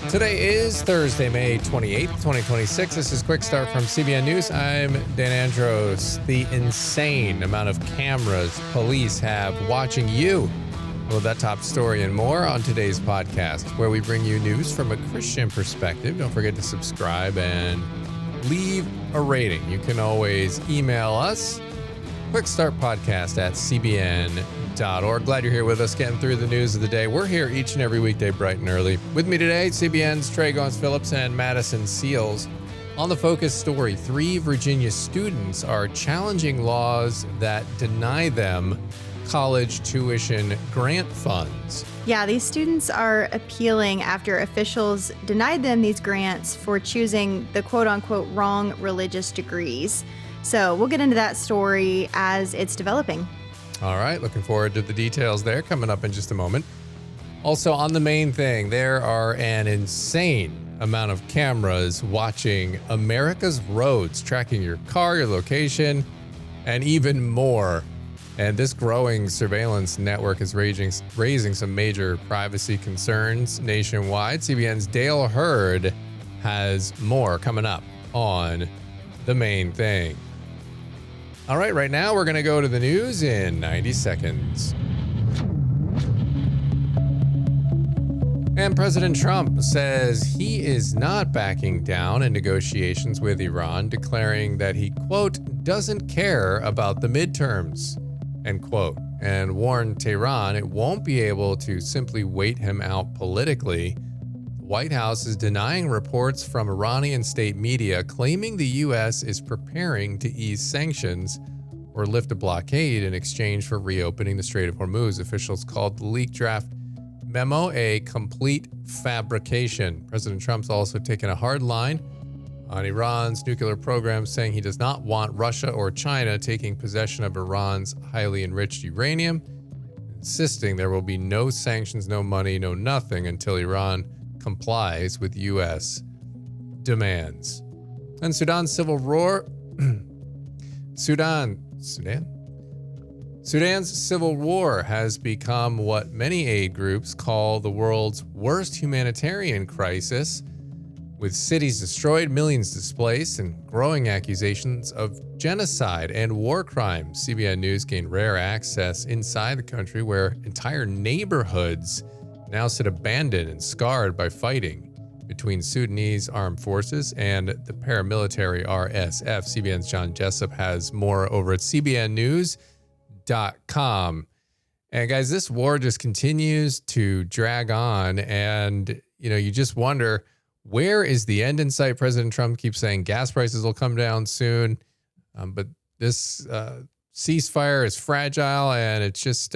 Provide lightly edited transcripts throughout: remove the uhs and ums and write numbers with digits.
Today is Thursday, May 28th, 2026. This is Quick Start from CBN News. I'm Dan Andros. The insane amount of cameras police have watching you. Well, that top story and more on today's podcast, where we bring you news from a Christian perspective. Don't forget to subscribe and leave a rating. You can always email us, quickstartpodcast@cbn.org. Glad you're here with us, getting through the news of the day. We're here each and every weekday, bright and early. With me today, CBN's Trey Gons-Phillips and Madison Seals. On the focus story, 3 Virginia students are challenging laws that deny them college tuition grant funds. Yeah, these students are appealing after officials denied them these grants for choosing the quote-unquote wrong religious degrees. So we'll get into that story as it's developing. All right, looking forward to the details there coming up in just a moment. Also, on the main thing, there are an insane amount of cameras watching America's roads, tracking your car, your location, and even more. And this growing surveillance network is raising some major privacy concerns nationwide. CBN's Dale Hurd has more coming up on the main thing. All right, right now we're going to go to the news in 90 seconds. And President Trump says he is not backing down in negotiations with Iran, declaring that he, quote, doesn't care about the midterms, end quote, and warned Tehran it won't be able to simply wait him out politically. The White House is denying reports from Iranian state media claiming the U.S. is preparing to ease sanctions or lift a blockade in exchange for reopening the Strait of Hormuz. Officials called the leaked draft memo a complete fabrication. President Trump's also taken a hard line on Iran's nuclear program, saying he does not want Russia or China taking possession of Iran's highly enriched uranium, insisting there will be no sanctions, no money, no nothing until Iran complies with U.S. demands. And Sudan's civil war... Sudan's civil war has become what many aid groups call the world's worst humanitarian crisis, with cities destroyed, millions displaced, and growing accusations of genocide and war crimes. CBN News gained rare access inside the country, where entire neighborhoods now sit abandoned and scarred by fighting between Sudanese armed forces and the paramilitary RSF. CBN's John Jessup has more over at cbnnews.com. And guys, this war just continues to drag on, and you just wonder, where is the end in sight? President Trump keeps saying gas prices will come down soon, but this ceasefire is fragile, and it's just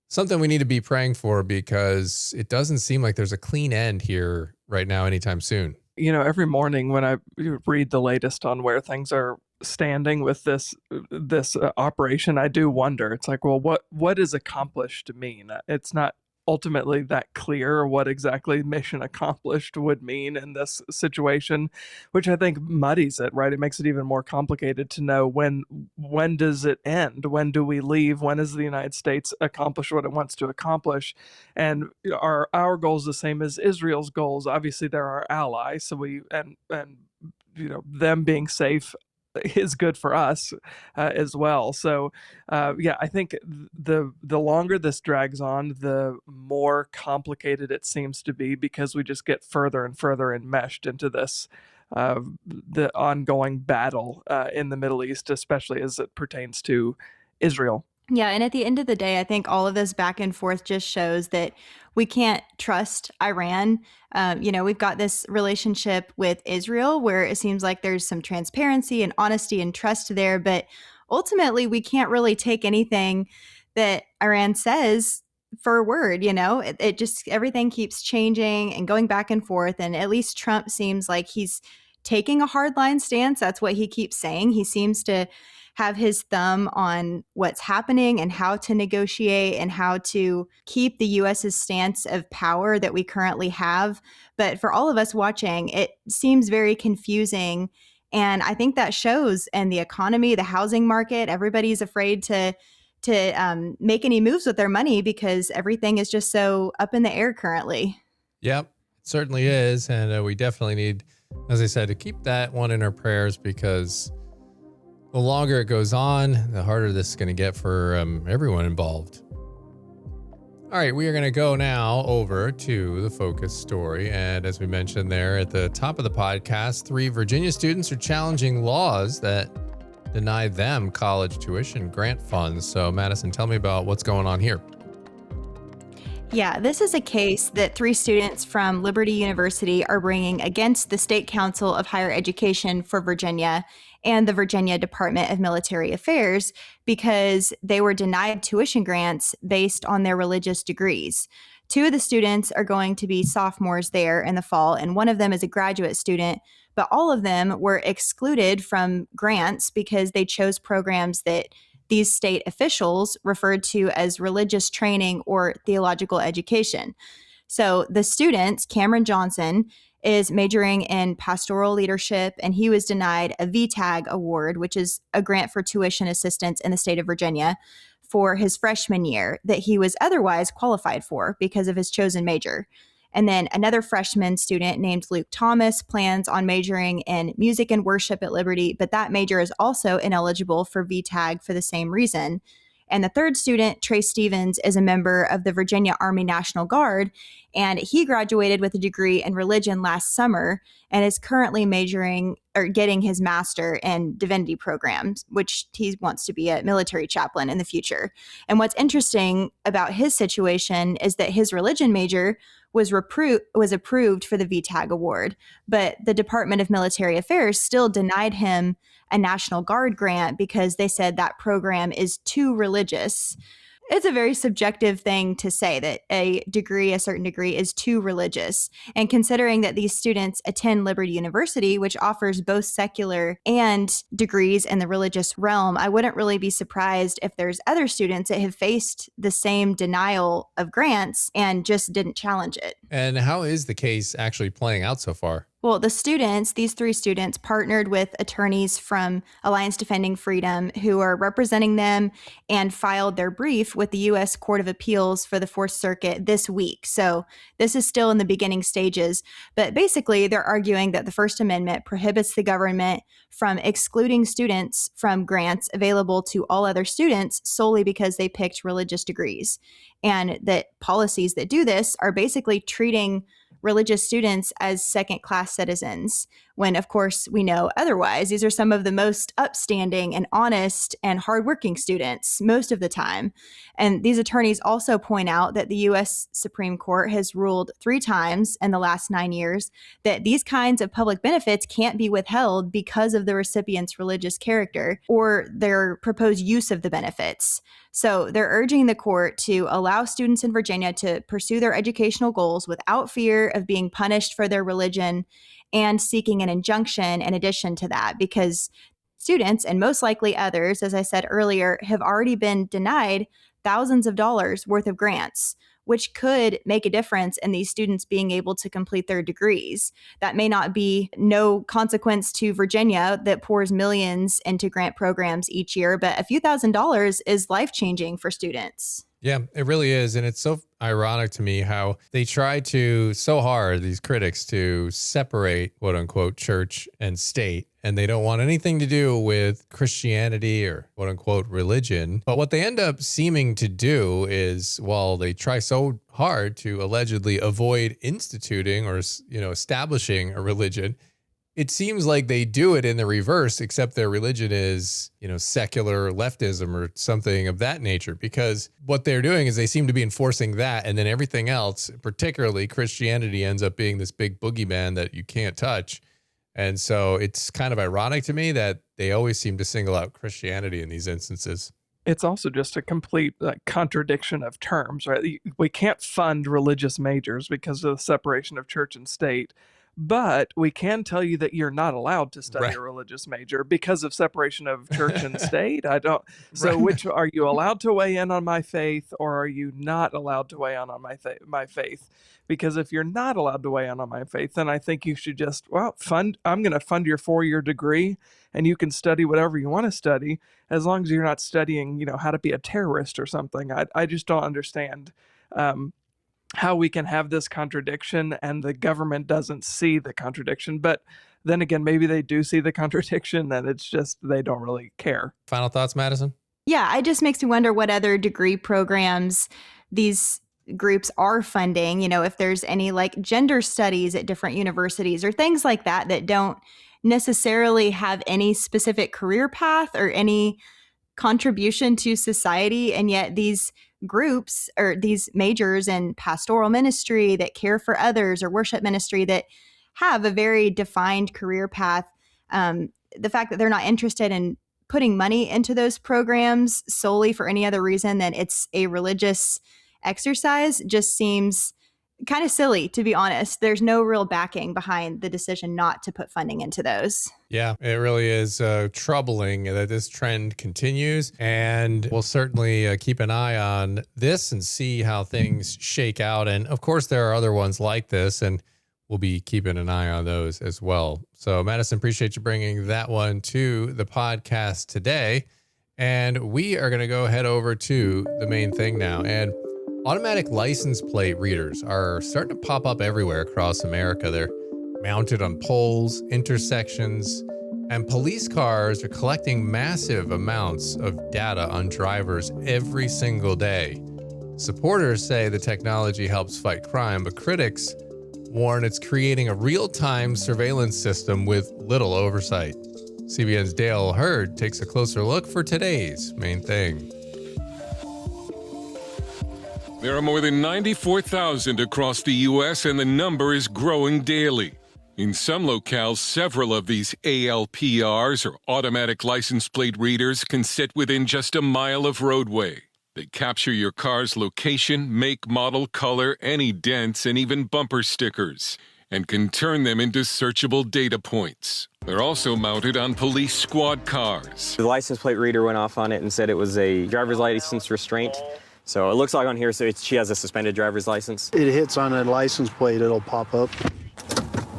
something we need to be praying for, because it doesn't seem like there's a clean end here right now anytime soon. Every morning when I read the latest on where things are standing with this operation, I do wonder. It's like, well, what is accomplished mean? It's not ultimately that clear what exactly mission accomplished would mean in this situation, which I think muddies it, right? It makes it even more complicated to know when does it end? When do we leave? When does the United States accomplish what it wants to accomplish? And are our goals the same as Israel's goals? Obviously, they're our allies, so them being safe is good for us as well. So I think the longer this drags on, the more complicated it seems to be, because we just get further and further enmeshed into this the ongoing battle in the Middle East, especially as it pertains to Israel. Yeah, and at the end of the day, I think all of this back and forth just shows that we can't trust Iran. We've got this relationship with Israel where it seems like there's some transparency and honesty and trust there, but ultimately we can't really take anything that Iran says for a word. It just, everything keeps changing and going back and forth, and at least Trump seems like he's taking a hardline stance. That's what he keeps saying. He seems to have his thumb on what's happening and how to negotiate and how to keep the U.S.'s stance of power that we currently have. But for all of us watching, it seems very confusing. And I think that shows in the economy, the housing market. Everybody's afraid to make any moves with their money because everything is just so up in the air currently. Yep. Certainly is. And we definitely need, as I said, to keep that one in our prayers, because the longer it goes on, the harder this is going to get for everyone involved. All right, we are going to go now over to the focus story. And as we mentioned there at the top of the podcast, 3 Virginia students are challenging laws that deny them college tuition grant funds. So, Madison, tell me about what's going on here. Yeah, this is a case that 3 students from Liberty University are bringing against the State Council of Higher Education for Virginia and the Virginia Department of Military Affairs because they were denied tuition grants based on their religious degrees. 2 of the students are going to be sophomores there in the fall, and one of them is a graduate student, but all of them were excluded from grants because they chose programs that these state officials referred to as religious training or theological education. So the student, Cameron Johnson, is majoring in pastoral leadership, and he was denied a VTAG award, which is a grant for tuition assistance in the state of Virginia, for his freshman year that he was otherwise qualified for because of his chosen major. And then another freshman student named Luke Thomas plans on majoring in music and worship at Liberty, but that major is also ineligible for VTAG for the same reason. And the third student, Trey Stevens, is a member of the Virginia Army National Guard, and he graduated with a degree in religion last summer and is currently majoring or getting his master in divinity programs, which he wants to be a military chaplain in the future. And what's interesting about his situation is that his religion major was approved for the VTAG award, but the Department of Military Affairs still denied him a National Guard grant because they said that program is too religious. It's a very subjective thing to say that a certain degree is too religious. And considering that these students attend Liberty University, which offers both secular and degrees in the religious realm, I wouldn't really be surprised if there's other students that have faced the same denial of grants and just didn't challenge it. And how is the case actually playing out so far? Well, these 3 students partnered with attorneys from Alliance Defending Freedom who are representing them and filed their brief with the U.S. Court of Appeals for the Fourth Circuit this week. So this is still in the beginning stages. But basically, they're arguing that the First Amendment prohibits the government from excluding students from grants available to all other students solely because they picked religious degrees. And that policies that do this are basically treating religious students as second-class citizens, when, of course, we know otherwise. These are some of the most upstanding and honest and hardworking students most of the time. And these attorneys also point out that the U.S. Supreme Court has ruled 3 times in the last 9 years that these kinds of public benefits can't be withheld because of the recipient's religious character or their proposed use of the benefits. So they're urging the court to allow students in Virginia to pursue their educational goals without fear of being punished for their religion and seeking an injunction in addition to that, because students, and most likely others, as I said earlier, have already been denied thousands of dollars worth of grants, which could make a difference in these students being able to complete their degrees. That may not be no consequence to Virginia that pours millions into grant programs each year, but a few $1,000s is life-changing for students. Yeah, it really is. And it's so ironic to me how they try to so hard, these critics, to separate quote unquote church and state. And they don't want anything to do with Christianity or quote unquote religion. But what they end up seeming to do is, while they try so hard to allegedly avoid instituting or, establishing a religion, it seems like they do it in the reverse, except their religion is, secular leftism or something of that nature, because what they're doing is they seem to be enforcing that. And then everything else, particularly Christianity, ends up being this big boogeyman that you can't touch. And so it's kind of ironic to me that they always seem to single out Christianity in these instances. It's also just a complete contradiction of terms, right? We can't fund religious majors because of the separation of church and state. But we can tell you that you're not allowed to study a religious major because of separation of church and state. So which are you allowed to weigh in on my faith, or are you not allowed to weigh in on my faith? Because if you're not allowed to weigh in on my faith, then I think you should just, I'm going to fund your 4-year degree and you can study whatever you want to study, as long as you're not studying, how to be a terrorist or something. I just don't understand how we can have this contradiction and the government doesn't see the contradiction. But then again, maybe they do see the contradiction and it's just they don't really care. Final thoughts, Madison? Yeah, it just makes me wonder what other degree programs these groups are funding. You know, if there's any like gender studies at different universities or things like that that don't necessarily have any specific career path or any contribution to society. And yet these groups or these majors in pastoral ministry that care for others or worship ministry that have a very defined career path, the fact that they're not interested in putting money into those programs solely for any other reason than it's a religious exercise just seems kind of silly, to be honest. There's no real backing behind the decision not to put funding into those. Yeah, it really is troubling that this trend continues. And we'll certainly keep an eye on this and see how things shake out. And of course, there are other ones like this, and we'll be keeping an eye on those as well. So, Madison, appreciate you bringing that one to the podcast today. And we are going to go head over to the main thing now. And automatic license plate readers are starting to pop up everywhere across America. They're mounted on poles, intersections, and police cars are collecting massive amounts of data on drivers every single day. Supporters say the technology helps fight crime, but critics warn it's creating a real-time surveillance system with little oversight. CBN's Dale Hurd takes a closer look for today's main thing. There are more than 94,000 across the U.S., and the number is growing daily. In some locales, several of these ALPRs, or automatic license plate readers, can sit within just a mile of roadway. They capture your car's location, make, model, color, any dents, and even bumper stickers, and can turn them into searchable data points. They're also mounted on police squad cars. The license plate reader went off on it and said it was a driver's license restraint. So it looks like on here, so she has a suspended driver's license. It hits on a license plate, it'll pop up.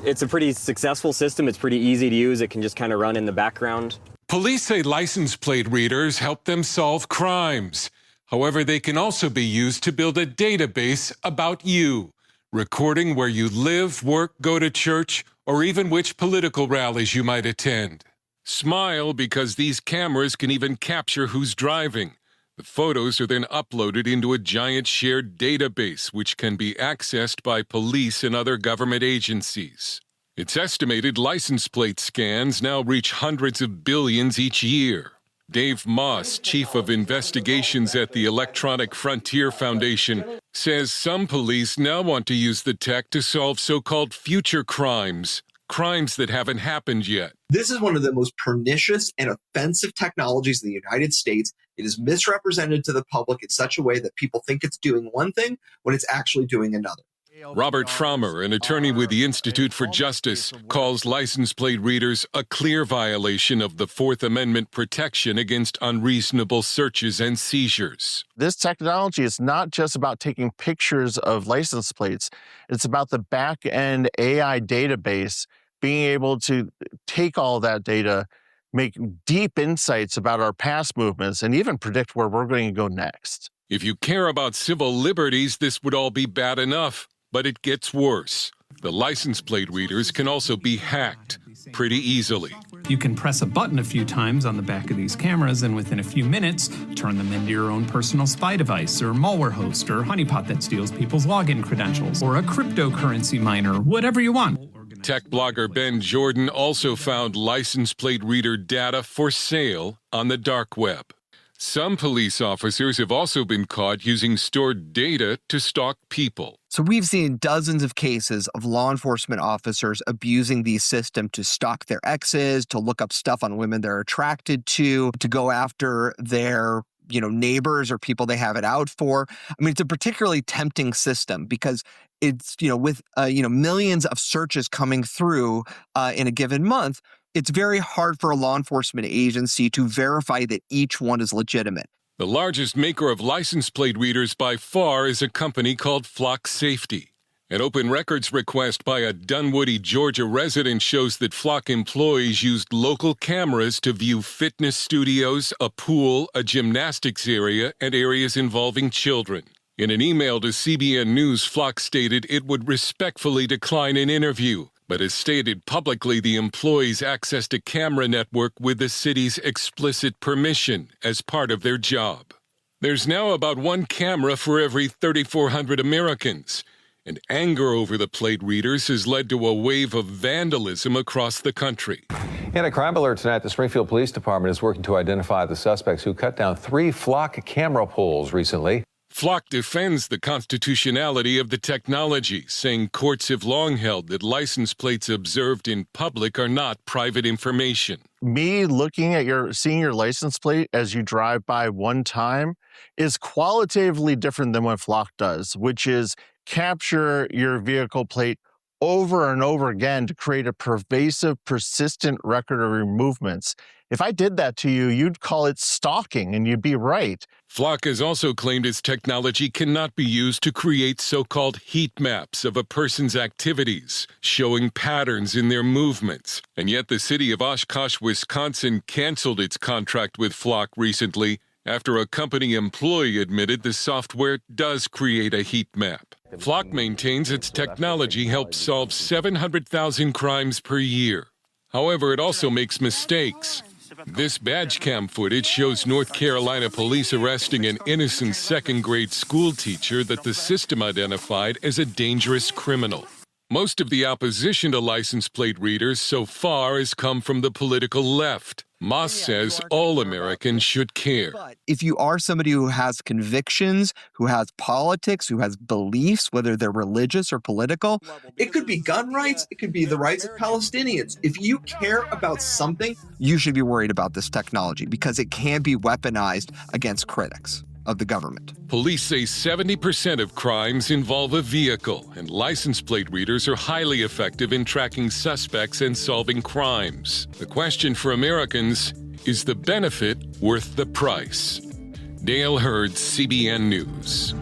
It's a pretty successful system. It's pretty easy to use. It can just kind of run in the background. Police say license plate readers help them solve crimes. However, they can also be used to build a database about you, recording where you live, work, go to church, or even which political rallies you might attend. Smile, because these cameras can even capture who's driving. The photos are then uploaded into a giant shared database, which can be accessed by police and other government agencies. It's estimated license plate scans now reach hundreds of billions each year. Dave Moss, Chief of Investigations at the Electronic Frontier Foundation, says some police now want to use the tech to solve so-called future crimes, crimes that haven't happened yet. This is one of the most pernicious and offensive technologies in the United States. It is misrepresented to the public in such a way that people think it's doing one thing when it's actually doing another. Robert Frommer, an attorney with the Institute for Justice, calls license plate readers a clear violation of the Fourth Amendment protection against unreasonable searches and seizures. This technology is not just about taking pictures of license plates. It's about the back-end AI database being able to take all that data, make deep insights about our past movements, and even predict where we're going to go next. If you care about civil liberties, this would all be bad enough. But it gets worse. The license plate readers can also be hacked pretty easily. You can press a button a few times on the back of these cameras and within a few minutes, turn them into your own personal spy device or malware host or honeypot that steals people's login credentials or a cryptocurrency miner, whatever you want. Tech blogger Ben Jordan also found license plate reader data for sale on the dark web. Some police officers have also been caught using stored data to stalk people. So we've seen dozens of cases of law enforcement officers abusing the system to stalk their exes, to look up stuff on women they're attracted to go after their neighbors or people they have it out for. I mean, it's a particularly tempting system because it's, with, millions of searches coming through in a given month, it's very hard for a law enforcement agency to verify that each one is legitimate. The largest maker of license plate readers by far is a company called Flock Safety. An open records request by a Dunwoody, Georgia resident shows that Flock employees used local cameras to view fitness studios, a pool, a gymnastics area, and areas involving children. In an email to CBN News, Flock stated it would respectfully decline an interview, but has stated publicly the employees accessed a camera network with the city's explicit permission as part of their job. There's now about one camera for every 3,400 Americans, and anger over the plate readers has led to a wave of vandalism across the country. In a crime alert tonight, the Springfield Police Department is working to identify the suspects who cut down 3 Flock camera poles recently. Flock defends the constitutionality of the technology, saying courts have long held that license plates observed in public are not private information. Me seeing your license plate as you drive by one time is qualitatively different than what Flock does, which is capture your vehicle plate over and over again to create a pervasive, persistent record of your movements. If I did that to you, you'd call it stalking, and you'd be right. Flock has also claimed its technology cannot be used to create so-called heat maps of a person's activities, showing patterns in their movements. And yet the city of Oshkosh, Wisconsin, canceled its contract with Flock recently after a company employee admitted the software does create a heat map. Flock maintains its technology helps solve 700,000 crimes per year. However, it also makes mistakes. This badge cam footage shows North Carolina police arresting an innocent second-grade school teacher that the system identified as a dangerous criminal. Most of the opposition to license plate readers so far has come from the political left. Moss says all Americans should care. But if you are somebody who has convictions, who has politics, who has beliefs, whether they're religious or political, It could be gun rights. It could be the rights of Palestinians. If you care about something, you should be worried about this technology because it can be weaponized against critics of the government. Police say 70% of crimes involve a vehicle, and license plate readers are highly effective in tracking suspects and solving crimes. The question for Americans, is the benefit worth the price? Dale Hurd, CBN News.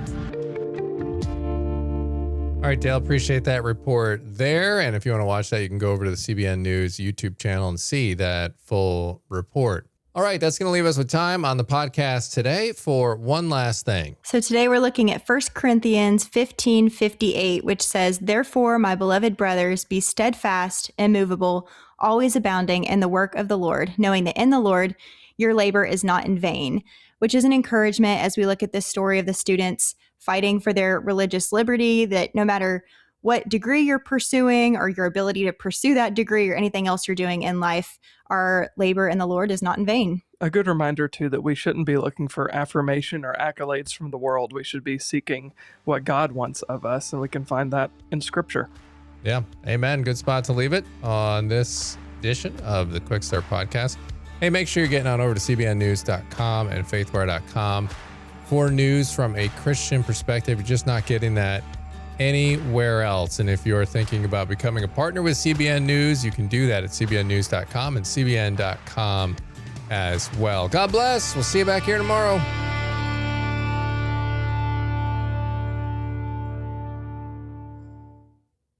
All right, Dale, appreciate that report there. And if you want to watch that, you can go over to the CBN News YouTube channel and see that full report. All right, that's going to leave us with time on the podcast today for one last thing. So today we're looking at 1 Corinthians 15:58, which says, "Therefore, my beloved brothers, be steadfast, immovable, always abounding in the work of the Lord, knowing that in the Lord your labor is not in vain," which is an encouragement as we look at this story of the students fighting for their religious liberty, that no matter what degree you're pursuing or your ability to pursue that degree or anything else you're doing in life, our labor in the Lord is not in vain. A good reminder, too, that we shouldn't be looking for affirmation or accolades from the world. We should be seeking what God wants of us, and we can find that in Scripture. Yeah, amen. Good spot to leave it on this edition of the Quick Start Podcast. Hey, make sure you're getting on over to cbnnews.com and faithwire.com for news from a Christian perspective. You're just not getting that anywhere else. And if you're thinking about becoming a partner with CBN News, you can do that at cbnnews.com and cbn.com as well. God bless. We'll see you back here tomorrow.